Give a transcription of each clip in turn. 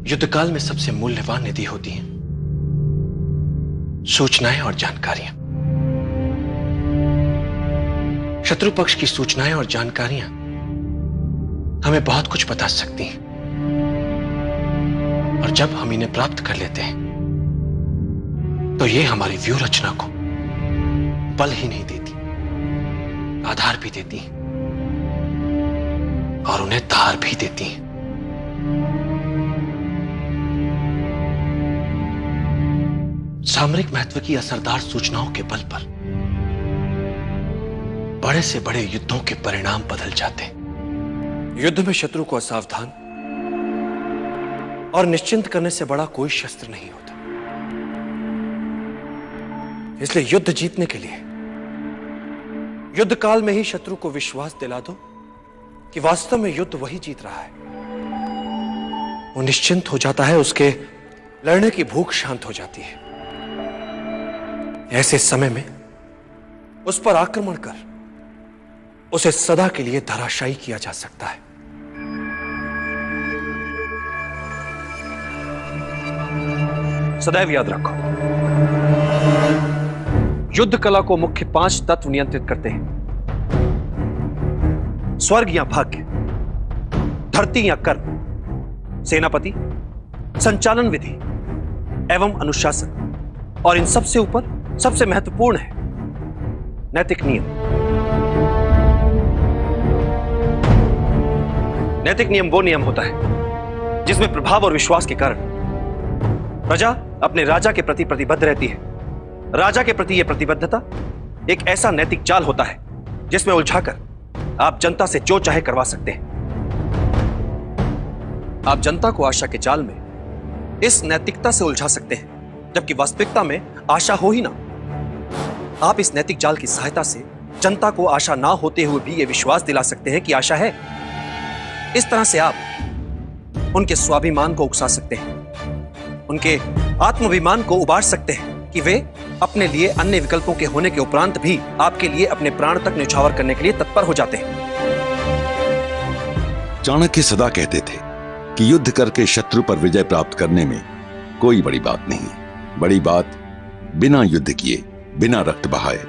युद्धकाल में सबसे मूल्यवान निधि होती है सूचनाएं और जानकारियां। शत्रु पक्ष की सूचनाएं और जानकारियां हमें बहुत कुछ बता सकती हैं, और जब हम इन्हें प्राप्त कर लेते हैं तो ये हमारी व्यूह रचना को बल ही नहीं देती, आधार भी देती हैं और उन्हें धार भी देती हैं। सामरिक महत्व की असरदार सूचनाओं के बल पर बड़े से बड़े युद्धों के परिणाम बदल जाते हैं। युद्ध में शत्रु को असावधान और निश्चिंत करने से बड़ा कोई शस्त्र नहीं होता। इसलिए युद्ध जीतने के लिए युद्ध काल में ही शत्रु को विश्वास दिला दो कि वास्तव में युद्ध वही जीत रहा है। वो निश्चिंत हो जाता है, उसके लड़ने की भूख शांत हो जाती है। ऐसे समय में उस पर आक्रमण कर उसे सदा के लिए धराशायी किया जा सकता है। सदैव याद रखो, युद्ध कला को मुख्य 5 तत्व नियंत्रित करते हैं। स्वर्ग या भाग्य, धरती या कर्म, सेनापति, संचालन विधि एवं अनुशासन, और इन सबसे ऊपर सबसे महत्वपूर्ण है नैतिक नियम। नैतिक नियम वो नियम होता है जिसमें प्रभाव और विश्वास के कारण प्रजा अपने राजा के प्रति प्रतिबद्ध रहती है। राजा के प्रति यह प्रतिबद्धता एक ऐसा नैतिक जाल होता है जिसमें उलझाकर आप जनता से जो चाहे करवा सकते हैं। आप जनता को आशा के जाल में इस नैतिकता से उलझा सकते हैं, जबकि वास्तविकता में आशा हो ही ना। आप इस नैतिक जाल की सहायता से जनता को आशा ना होते हुए भी यह विश्वास दिला सकते हैं कि आशा है। इस तरह से आप उनके स्वाभिमान को उकसा सकते हैं, उनके आत्माभिमान को उबार सकते हैं कि वे अपने लिए अन्य विकल्पों के होने के उपरांत भी आपके लिए अपने प्राण तक न्यौछावर करने के लिए तत्पर हो जाते हैं। चाणक्य सदा कहते थे कि युद्ध करके शत्रु पर विजय प्राप्त करने में कोई बड़ी बात नहीं। बड़ी बात बिना युद्ध किए, बिना रक्त बहाए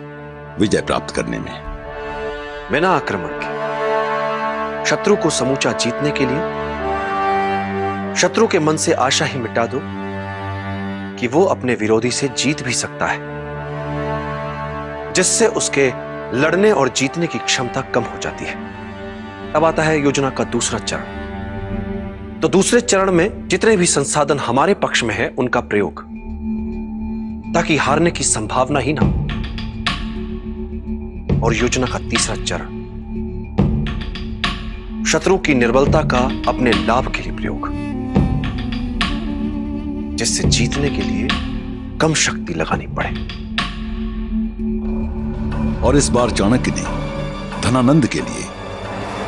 विजय प्राप्त करने में। बिना आक्रमण के शत्रु को समूचा जीतने के लिए शत्रु के मन से आशा ही मिटा दो कि वो अपने विरोधी से जीत भी सकता है, जिससे उसके लड़ने और जीतने की क्षमता कम हो जाती है। अब आता है योजना का दूसरा चरण। तो दूसरे चरण में जितने भी संसाधन हमारे पक्ष में है उनका प्रयोग, ताकि हारने की संभावना ही ना हो। और योजना का तीसरा चरण, शत्रु की निर्बलता का अपने लाभ के लिए प्रयोग, जिससे जीतने के लिए कम शक्ति लगानी पड़े। और इस बार चाणक्य ने धनानंद के लिए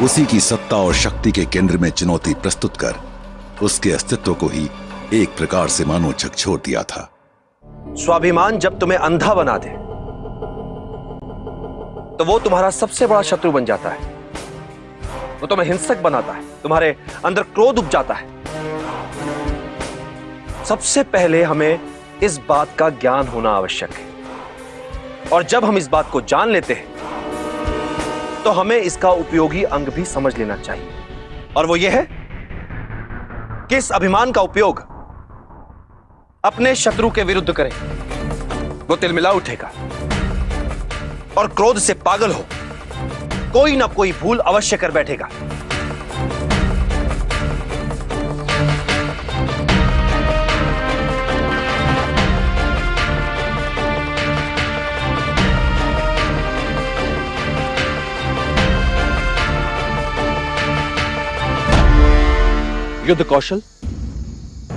उसी की सत्ता और शक्ति के केंद्र में चुनौती प्रस्तुत कर उसके अस्तित्व को ही एक प्रकार से मानो झकझोर दिया था। स्वाभिमान जब तुम्हें अंधा बना दे तो वो तुम्हारा सबसे बड़ा शत्रु बन जाता है। वो तुम्हें हिंसक बनाता है, तुम्हारे अंदर क्रोध उपजाता है। सबसे पहले हमें इस बात का ज्ञान होना आवश्यक है, और जब हम इस बात को जान लेते हैं तो हमें इसका उपयोगी अंग भी समझ लेना चाहिए, और वो ये है कि इस अभिमान का उपयोग अपने शत्रु के विरुद्ध करें। वो तिलमिला उठेगा और क्रोध से पागल हो कोई ना कोई भूल अवश्य कर बैठेगा। युद्ध कौशल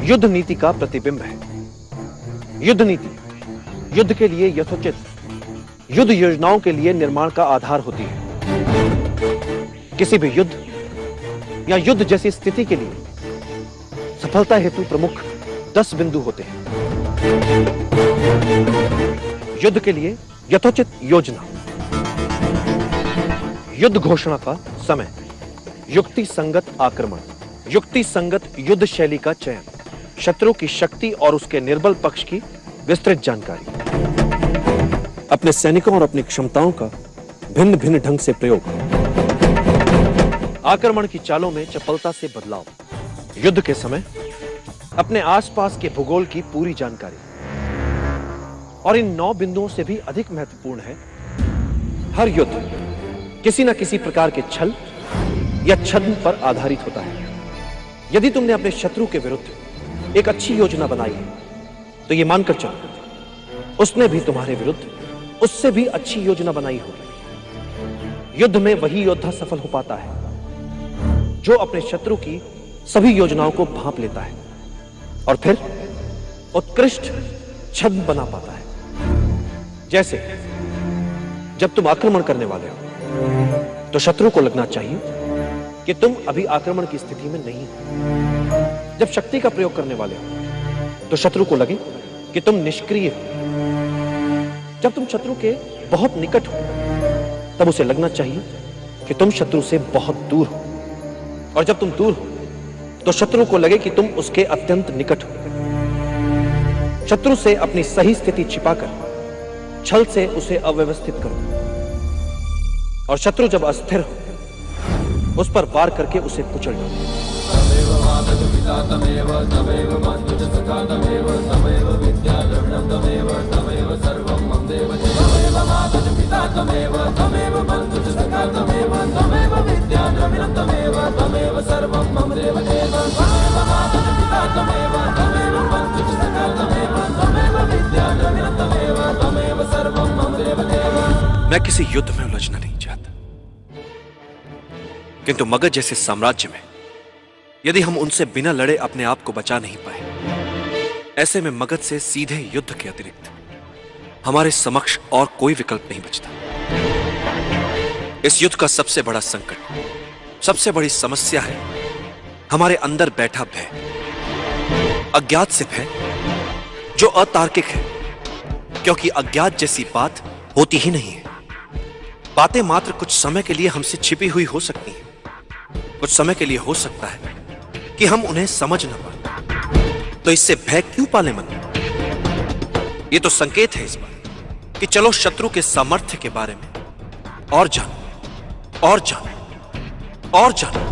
युद्ध नीति का प्रतिबिंब है। युद्ध नीति युद्ध के लिए यथोचित युद्ध योजनाओं के लिए निर्माण का आधार होती है। किसी भी युद्ध या युद्ध जैसी स्थिति के लिए सफलता हेतु प्रमुख 10 बिंदु होते हैं। युद्ध के लिए यथोचित योजना, युद्ध घोषणा का समय, युक्ति संगत आक्रमण, युक्ति संगत युद्ध शैली का चयन, शत्रु की शक्ति और उसके निर्बल पक्ष की विस्तृत जानकारी, अपने सैनिकों और अपनी क्षमताओं का भिन्न भिन्न ढंग से प्रयोग, आक्रमण की चालों में चपलता से बदलाव, युद्ध के समय अपने आसपास के भूगोल की पूरी जानकारी। और इन 9 बिंदुओं से भी अधिक महत्वपूर्ण है, हर युद्ध किसी न किसी प्रकार के छल या छद्म पर आधारित होता है। यदि तुमने अपने शत्रु के विरुद्ध एक अच्छी योजना बनाई है, तो यह मानकर चलो उसने भी तुम्हारे विरुद्ध उससे भी अच्छी योजना बनाई होगी। युद्ध में वही योद्धा सफल हो पाता है जो अपने शत्रु की सभी योजनाओं को भांप लेता है और फिर उत्कृष्ट छद्म बना पाता है। जैसे जब तुम आक्रमण करने वाले हो तो शत्रु को लगना चाहिए कि तुम अभी आक्रमण की स्थिति में नहीं हो। जब शक्ति का प्रयोग करने वाले हो तो शत्रु को लगे कि तुम निष्क्रिय हो। जब तुम शत्रु के बहुत निकट हो तब उसे लगना चाहिए कि तुम शत्रु से बहुत दूर हो। और जब तुम दूर हो तो शत्रु को लगे कि तुम उसके अत्यंत निकट हो। शत्रु से अपनी सही स्थिति छिपाकर छल से उसे अव्यवस्थित करो और शत्रु जब अस्थिर हो उस पर वार करके उसे कुचल दो। मैं किसी युद्ध में उलझना नहीं चाहता, किंतु मगध जैसे साम्राज्य में यदि हम उनसे बिना लड़े अपने आप को बचा नहीं पाए, ऐसे में मगध से सीधे युद्ध के अतिरिक्त हमारे समक्ष और कोई विकल्प नहीं बचता। इस युद्ध का सबसे बड़ा संकट, सबसे बड़ी समस्या है हमारे अंदर बैठा भय, अज्ञात से भय जो अतार्किक है, क्योंकि अज्ञात जैसी बात होती ही नहीं है। बातें मात्र कुछ समय के लिए हमसे छिपी हुई हो सकती हैं। कुछ समय के लिए हो सकता है कि हम उन्हें समझ न पाए, तो इससे भय क्यों पाले मन? यह तो संकेत है इस बात कि चलो शत्रु के सामर्थ्य के बारे में और जानो, और जानो, और जानो।